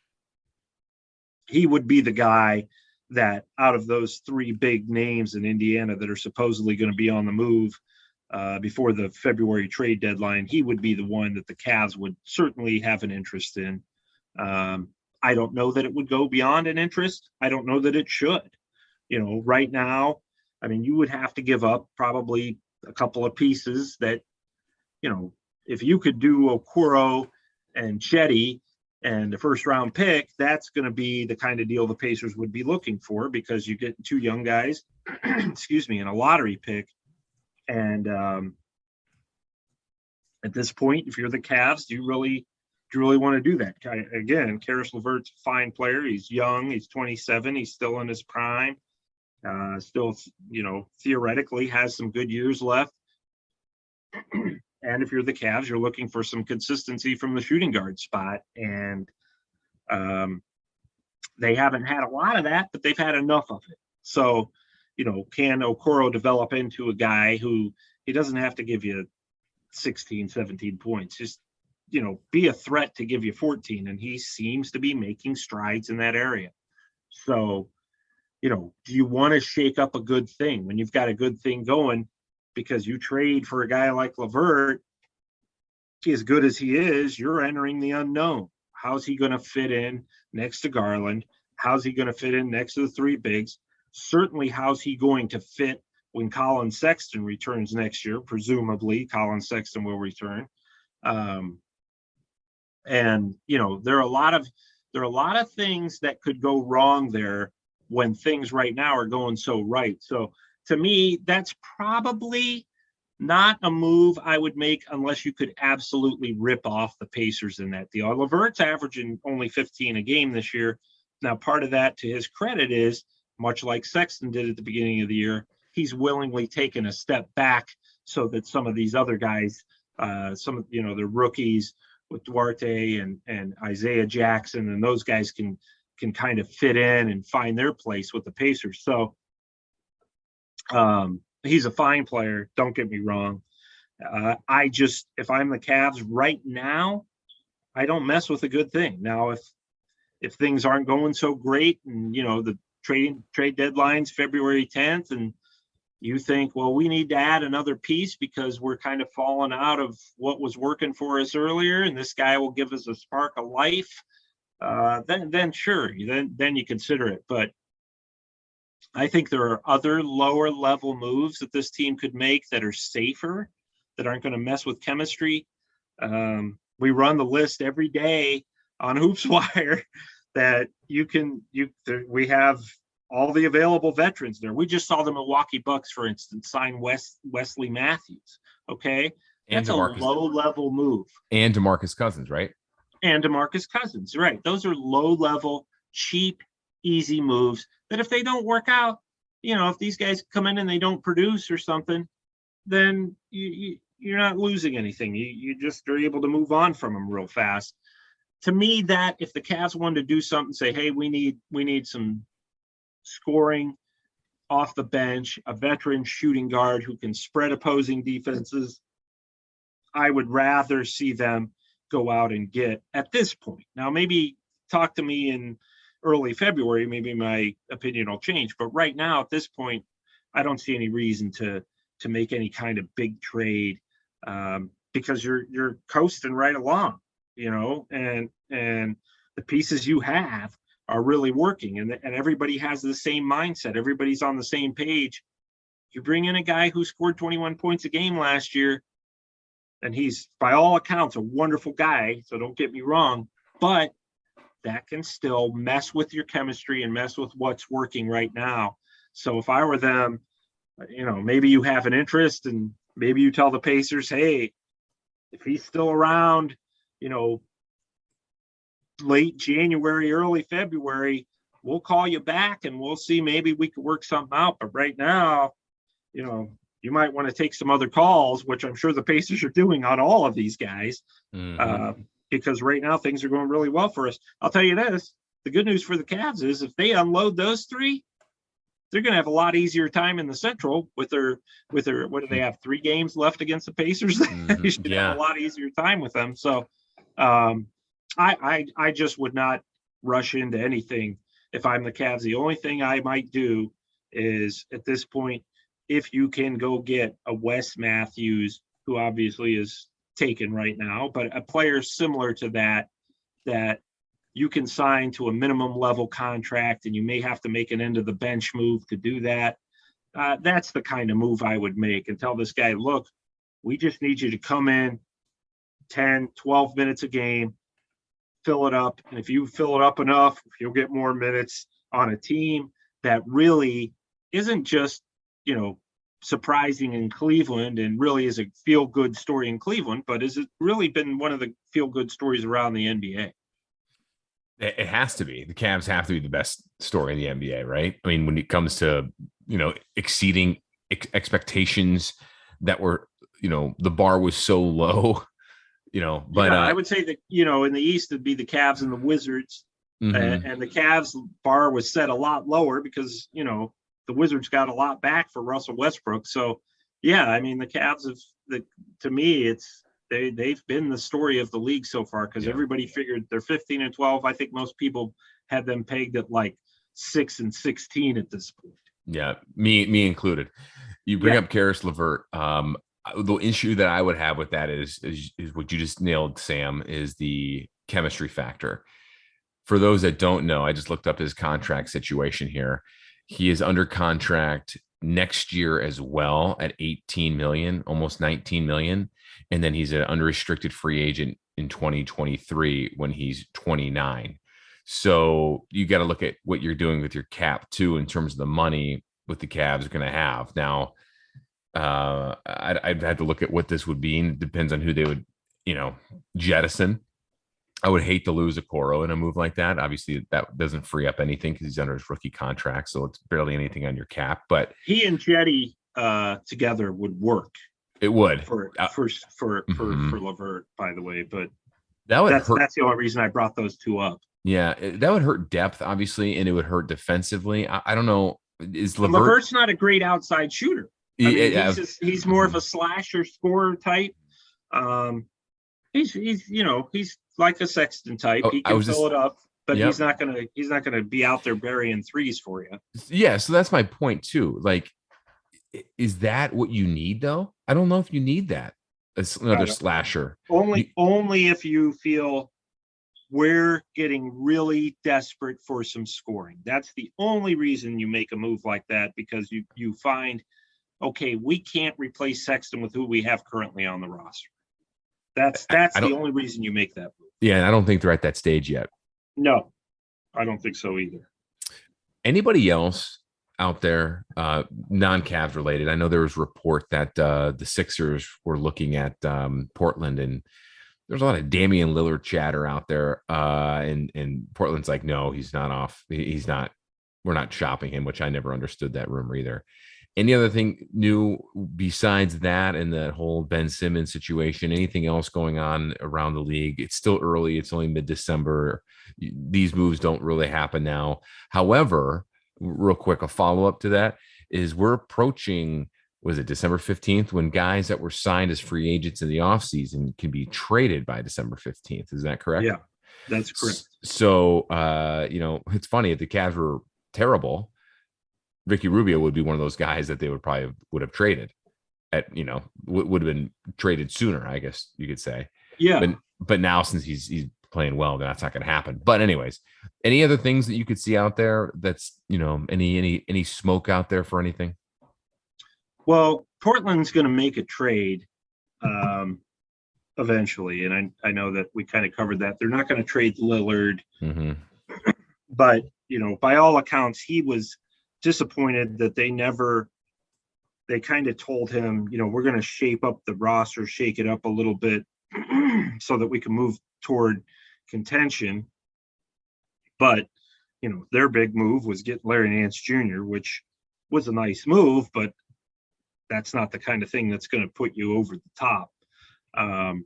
He would be the guy that out of those three big names in Indiana that are supposedly going to be on the move before the February trade deadline, he would be the one that the Cavs would certainly have an interest in. I don't know that it would go beyond an interest. I don't know that it should. You know, right now, I mean, you would have to give up probably a couple of pieces that, you know, if you could do Okoro and Chetty and a first round pick, that's going to be the kind of deal the Pacers would be looking for, because you get two young guys, excuse me, and a lottery pick. And at this point, if you're the Cavs, do you really want to do that? Again, Karis LeVert's a fine player. He's young. He's 27. He's still in his prime. Still, you know, theoretically has some good years left. And if you're the Cavs, you're looking for some consistency from the shooting guard spot. And they haven't had a lot of that, but they've had enough of it. So, you know, can Okoro develop into a guy who he doesn't have to give you 16, 17 points. Just, be a threat to give you 14. And he seems to be making strides in that area. So, do you want to shake up a good thing when you've got a good thing going? Because you trade for a guy like LeVert, as good as he is, you're entering the unknown. How's he going to fit in next to Garland? How's he going to fit in next to the three bigs? Certainly, how's he going to fit when Colin Sexton returns next year? Presumably, Colin Sexton will return. And there are a lot of things that could go wrong there when things right now are going so right. So to me, that's probably not a move I would make unless you could absolutely rip off the Pacers in that deal. LeVert's averaging only 15 a game this year. Now, part of that, to his credit, is much like Sexton did at the beginning of the year, he's willingly taken a step back so that some of these other guys, the rookies with Duarte and Isaiah Jackson, and those guys can kind of fit in and find their place with the Pacers. So he's a fine player. Don't get me wrong. If I'm the Cavs right now, I don't mess with a good thing. Now, if things aren't going so great and, the trade deadline's February 10th and you think, well, we need to add another piece because we're kind of falling out of what was working for us earlier, and this guy will give us a spark of life, then sure, then you consider it. But I think there are other lower level moves that this team could make that are safer, that aren't going to mess with chemistry. We run the list every day on HoopsWire that we have all the available veterans there. We just saw the Milwaukee Bucks, for instance, sign Wesley Matthews. Okay. That's a low level move. And DeMarcus Cousins, right? And DeMarcus Cousins, right. Those are low level, cheap, easy moves that if they don't work out, if these guys come in and they don't produce or something, then you're not losing anything. You just are able to move on from them real fast. To me, that if the Cavs wanted to do something, say, hey, we need some scoring off the bench, a veteran shooting guard who can spread opposing defenses, I would rather see them go out and get at this point. Now, maybe talk to me in early February, maybe my opinion will change. But right now, at this point, I don't see any reason to make any kind of big trade because you're coasting right along, and the pieces you have are really working, and everybody has the same mindset. Everybody's on the same page. You bring in a guy who scored 21 points a game last year, and he's, by all accounts, a wonderful guy, so don't get me wrong, but that can still mess with your chemistry and mess with what's working right now. So if I were them, maybe you have an interest, and maybe you tell the Pacers, hey, if he's still around, late January, early February, we'll call you back and we'll see, maybe we could work something out. But right now, you might want to take some other calls, which I'm sure the Pacers are doing on all of these guys, because right now things are going really well for us. I'll tell you this, the good news for the Cavs is if they unload those three, they're going to have a lot easier time in the Central with their, what do they have, 3 games left against the Pacers? They should have a lot easier time with them. So I just would not rush into anything if I'm the Cavs. The only thing I might do is, at this point, if you can go get a Wes Matthews, who obviously is taken right now, but a player similar to that you can sign to a minimum level contract, and you may have to make an end of the bench move to do that. That's the kind of move I would make, and tell this guy, look, we just need you to come in 10, 12 minutes a game, fill it up. And if you fill it up enough, you'll get more minutes on a team that really isn't just, surprising in Cleveland and really is a feel-good story in Cleveland, but has it really been one of the feel-good stories around the NBA? It has to be. The Cavs have to be the best story in the NBA, right? I mean, when it comes to, exceeding expectations that were, the bar was so low, but I would say that, in the East, it'd be the Cavs and the Wizards. And the Cavs bar was set a lot lower because, the Wizards got a lot back for Russell Westbrook. So Yeah, I mean, the Cavs to me, they've been the story of the league so far, because everybody figured they're 15-12. I think most people had them pegged at like 6-16 at this point. Yeah, me included. You bring up Karis LeVert. The issue that I would have with that is what you just nailed, Sam, is the chemistry factor. For those that don't know, I just looked up his contract situation here. He is under contract next year as well at 18 million, almost 19 million. And then he's an unrestricted free agent in 2023 when he's 29. So you got to look at what you're doing with your cap too, in terms of the money what the Cavs are going to have. Now, I'd have to look at what this would be. And it depends on who they would, jettison. I would hate to lose Okoro in a move like that. Obviously, that doesn't free up anything because he's under his rookie contract, so it's barely anything on your cap. But he and Jetty together would work. It would for LeVert, by the way. But that's the only reason I brought those two up. Yeah, that would hurt depth, obviously, and it would hurt defensively. I don't know. LeVert's not a great outside shooter. He's more of a slasher scorer type. He's like a Sexton type. He can fill it up, but he's not gonna be out there burying threes for you. Yeah, so that's my point too. Like, is that what you need though? I don't know if you need that. Another slasher. Only if you feel we're getting really desperate for some scoring. That's the only reason you make a move like that, because you find, okay, we can't replace Sexton with who we have currently on the roster. That's the only reason you make that move. Yeah, and I don't think they're at that stage yet. No, I don't think so either. Anybody else out there, non-Cavs related? I know there was a report that the Sixers were looking at Portland, and there's a lot of Damian Lillard chatter out there. And Portland's like, no, he's not off. He's not. We're not shopping him, which I never understood that rumor either. Any other thing new besides that and the whole Ben Simmons situation? Anything else going on around the league? It's still early. It's only mid-December. These moves don't really happen now. However, real quick, a follow-up to that is we're approaching, was it December 15th, when guys that were signed as free agents in the offseason can be traded by December 15th. Is that correct? Yeah, that's correct. So, it's funny, if the Cavs were terrible, Ricky Rubio would be one of those guys that they would have traded at, would have been traded sooner, I guess you could say. Yeah. But now, since he's playing well, that's not going to happen. But anyways, any other things that you could see out there that's, any smoke out there for anything? Well, Portland's going to make a trade eventually. And I know that we kind of covered that. They're not going to trade Lillard. Mm-hmm. But, by all accounts, he was disappointed that they kind of told him, we're going to shape up the roster, shake it up a little bit so that we can move toward contention. But, their big move was getting Larry Nance Jr., which was a nice move, but that's not the kind of thing that's going to put you over the top. And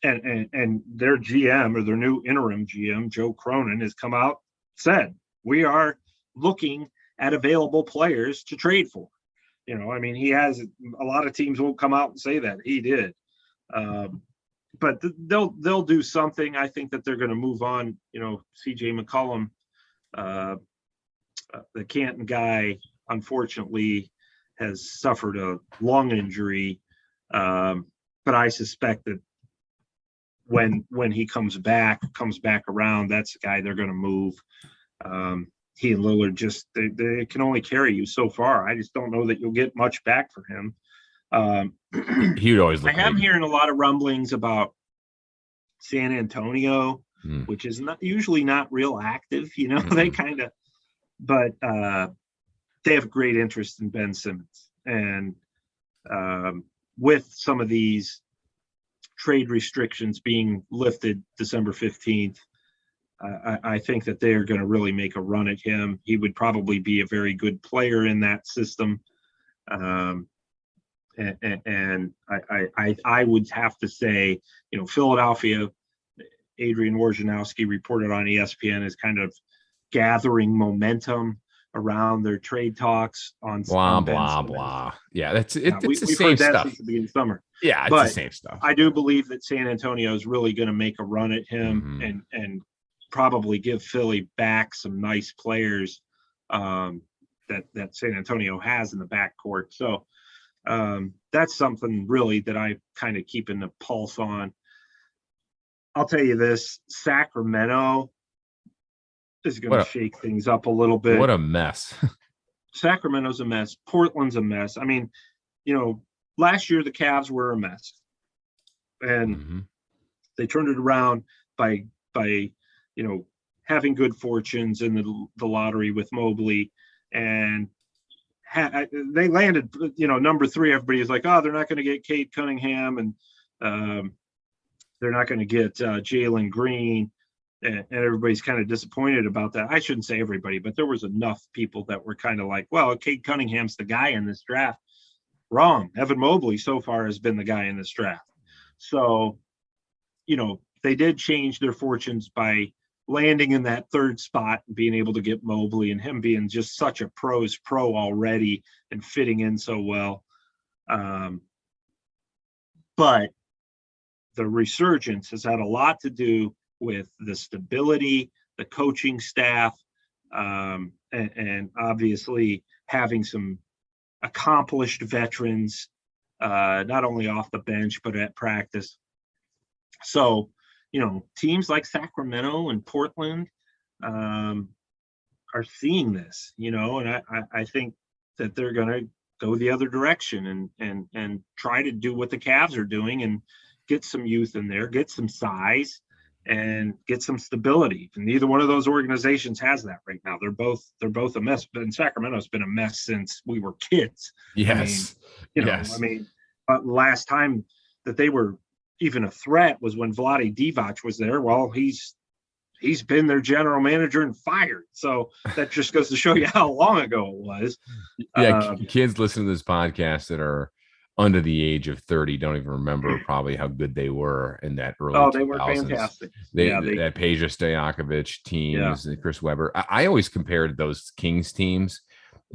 their GM, or their new interim GM, Joe Cronin, has come out, said, we are looking at available players to trade for. He has, a lot of teams won't come out and say that. He did. But they'll do something. I think that they're going to move on. CJ McCollum, the Canton guy, unfortunately has suffered a lung injury. But I suspect that when he comes back around, that's the guy they're going to move. He and Lillard they can only carry you so far. I just don't know that you'll get much back for him. He would always look. I am hearing a lot of rumblings about San Antonio, which is usually not real active. They kind of, but they have great interest in Ben Simmons, and with some of these trade restrictions being lifted December 15th. I think that they are going to really make a run at him. He would probably be a very good player in that system. And I would have to say, Philadelphia, Adrian Wojnarowski reported on ESPN, is kind of gathering momentum. around their trade talks on Blah, on Ben blah, Simmons. blah. Yeah, it's Yeah, the we've same heard that stuff. since the beginning of summer. Yeah, it's But the same stuff. I do believe that San Antonio is really going to make a run at him Mhm. and probably give Philly back some nice players that San Antonio has in the backcourt. So that's something really that I kind of keeping the pulse on. I'll tell you this: Sacramento is going to shake things up a little bit. What a mess. Sacramento's a mess. Portland's a mess. I mean, last year the Cavs were a mess, and they turned it around by having good fortunes in the lottery with Mobley, and they landed number 3. Everybody is like, oh, they're not going to get Cade Cunningham, and they're not going to get Jalen Green. And everybody's kind of disappointed about that. I shouldn't say everybody, but there was enough people that were kind of like, well, Cade Cunningham's the guy in this draft. Wrong. Evan Mobley so far has been the guy in this draft. So, they did change their fortunes by landing in that 3rd spot and being able to get Mobley, and him being just such a pro's pro already and fitting in so well. But the resurgence has had a lot to do with the stability, the coaching staff, and obviously having some accomplished veterans, not only off the bench, but at practice. So, teams like Sacramento and Portland are seeing this, and I think that they're going to go the other direction and try to do what the Cavs are doing and get some youth in there, get some size, and get some stability. And neither one of those organizations has that right now. They're both a mess. But Sacramento's been a mess since we were kids. Yes. But last time that they were even a threat was when Vlade Divac was there. Well, he's been their general manager and fired. So that just goes to show you how long ago it was. Yeah, kids listening to this podcast that are under the age of 30 don't even remember probably how good they were in that early 2000s. They were fantastic. That Peja Stojakovic teams and Chris Webber. I always compared those Kings teams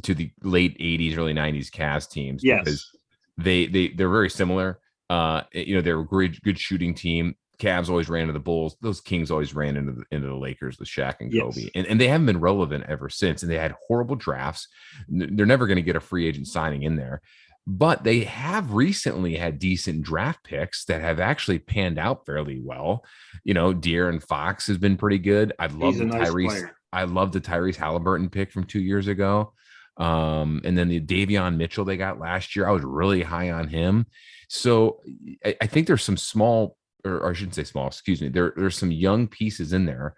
to the late 80s, early 90s Cavs teams because they're very similar. They're a great, good shooting team. Cavs always ran into the Bulls. Those Kings always ran into the Lakers with Shaq and Kobe. And they haven't been relevant ever since. And they had horrible drafts. They're never going to get a free agent signing in there. But they have recently had decent draft picks that have actually panned out fairly well. De'Aaron Fox has been pretty good. I love the Tyrese Halliburton pick from 2 years ago. And then the Davion Mitchell they got last year. I was really high on him. So I think there's some small, or I shouldn't say small, excuse me. There's some young pieces in there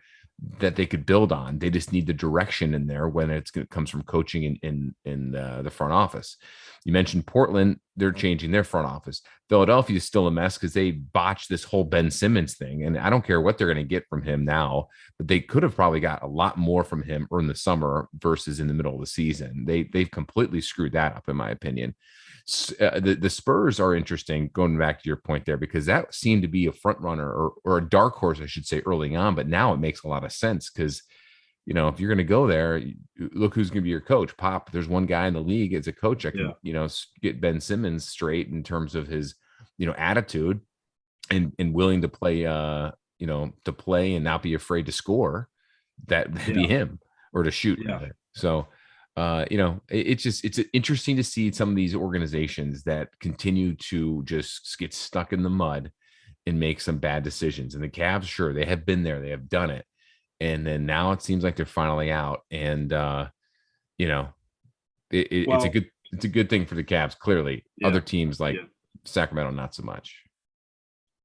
that they could build on. They just need the direction in there when it comes from coaching in the front office. You mentioned Portland, they're changing their front office. Philadelphia is still a mess because they botched this whole Ben Simmons thing. And I don't care what they're going to get from him now, but they could have probably got a lot more from him in the summer versus in the middle of the season. They've completely screwed that up, in my opinion. The Spurs are interesting, going back to your point there, because that seemed to be a front runner or a dark horse, I should say, early on. But now it makes a lot of sense because, if you're going to go there, look who's going to be your coach. Pop, there's one guy in the league as a coach that can, get Ben Simmons straight in terms of his, attitude and willing to play, to play and not be afraid to score. That would be him, or to shoot. So, it's interesting to see some of these organizations that continue to just get stuck in the mud and make some bad decisions. And the Cavs, sure, they have been there, they have done it. And then now it seems like they're finally out. And, it's a good thing for the Cavs. Clearly other teams like Sacramento, not so much.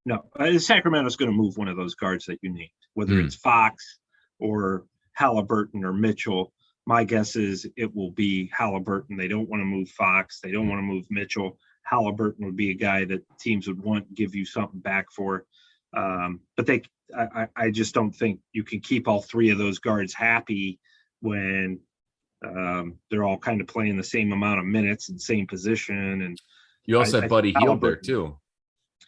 No, Sacramento's going to move one of those guards that you named, whether it's Fox or Halliburton or Mitchell. My guess is it will be Halliburton. They don't want to move Fox. They don't want to move Mitchell. Halliburton would be a guy that teams would want to give you something back for. But I just don't think you can keep all three of those guards happy when they're all kind of playing the same amount of minutes and same position. And you also had Buddy Hield there too.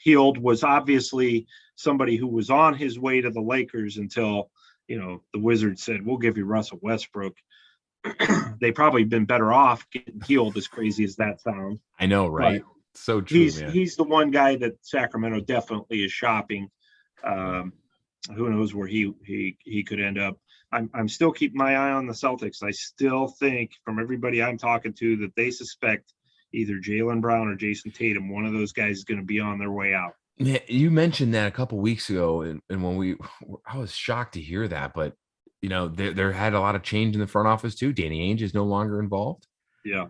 Hield was obviously somebody who was on his way to the Lakers until, the Wizards said, we'll give you Russell Westbrook. they probably been better off getting healed, as crazy as that sounds. I know, right? So true, man. He's the one guy that Sacramento definitely is shopping. Who knows where he could end up. I'm still keeping my eye on the Celtics. I still think, from everybody I'm talking to, that they suspect either Jaylen Brown or Jason Tatum, one of those guys, is going to be on their way out. Yeah, you mentioned that a couple weeks ago, and when I was shocked to hear that, but there had a lot of change in the front office too. Danny Ainge is no longer involved. Yeah.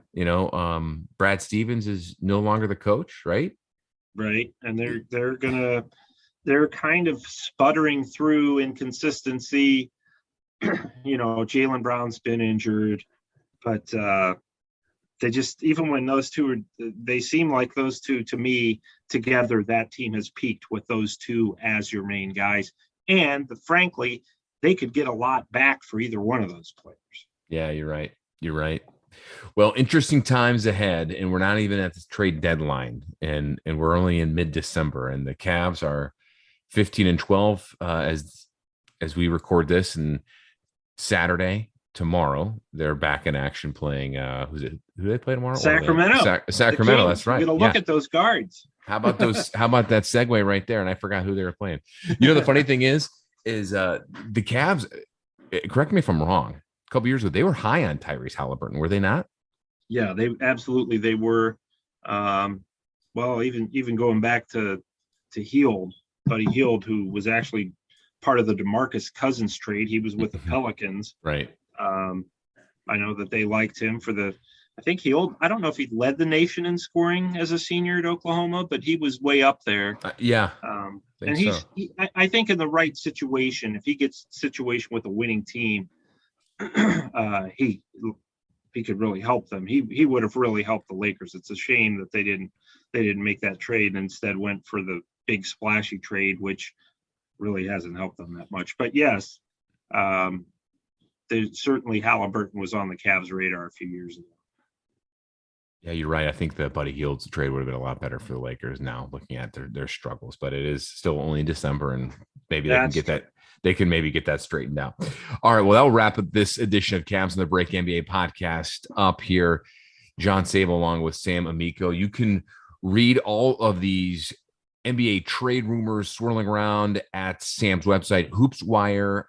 Brad Stevens is no longer the coach, right? Right. And they're kind of sputtering through inconsistency. Jaylen Brown's been injured, but they just, even when those two they seem like those two, to me, together, that team has peaked with those two as your main guys. And frankly, they could get a lot back for either one of those players. Yeah, you're right. Well, interesting times ahead, and we're not even at the trade deadline, and we're only in mid-December, and the Cavs are 15-12 as we record this, and Saturday, tomorrow, they're back in action playing who do they play tomorrow? Sacramento. Sacramento, that's right. You're gonna look at those guards. How about that segue right there? And I forgot who they were playing. The funny thing is the Cavs, correct me if I'm wrong, a couple years ago, they were high on Tyrese Halliburton, were they not? Yeah, they were. Well, even going back to Buddy Hield, who was actually part of the DeMarcus Cousins trade. He was with the Pelicans. Right. I know that they liked him I think I don't know if he led the nation in scoring as a senior at Oklahoma, but he was way up there. And I think in the right situation, if he gets a situation with a winning team, he could really help them. He would have really helped the Lakers. It's a shame that they didn't make that trade and instead went for the big splashy trade, which really hasn't helped them that much. But yes, certainly Halliburton was on the Cavs' radar a few years ago. Yeah, you're right. I think the Buddy Hield's trade would have been a lot better for the Lakers now, looking at their struggles. But it is still only December, and maybe they can maybe get that straightened out. All right, well, that'll wrap up this edition of Cavs on the Break NBA podcast up here. John Sabol along with Sam Amico. You can read all of these NBA trade rumors swirling around at Sam's website, hoopswire.com.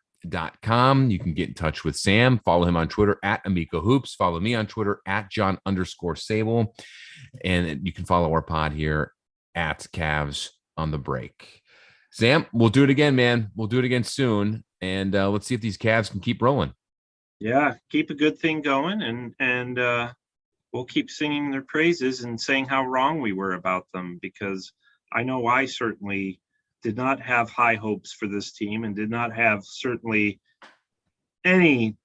You can get in touch with Sam. Follow him on Twitter at Amico Hoops. Follow me on Twitter at John_Sabol. And you can follow our pod here at Cavs on the Break. Sam, we'll do it again, man. We'll do it again soon. And let's see if these Cavs can keep rolling. Yeah, keep a good thing going. And we'll keep singing their praises and saying how wrong we were about them, because I know I certainly did not have high hopes for this team and did not have certainly any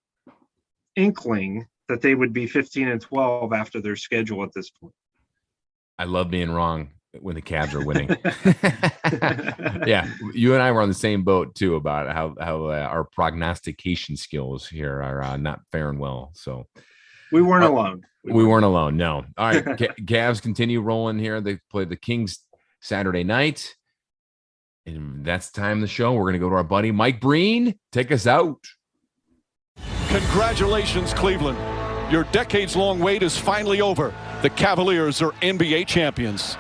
inkling that they would be 15-12 after their schedule at this point. I love being wrong when the Cavs are winning. Yeah, you and I were on the same boat too about how our prognostication skills here are not faring well. So we weren't alone. We weren't alone. No. All right, Cavs continue rolling here. They play the Kings Saturday night. And that's the time of the show. We're going to go to our buddy Mike Breen. Take us out. Congratulations, Cleveland. Your decades-long wait is finally over. The Cavaliers are NBA champions.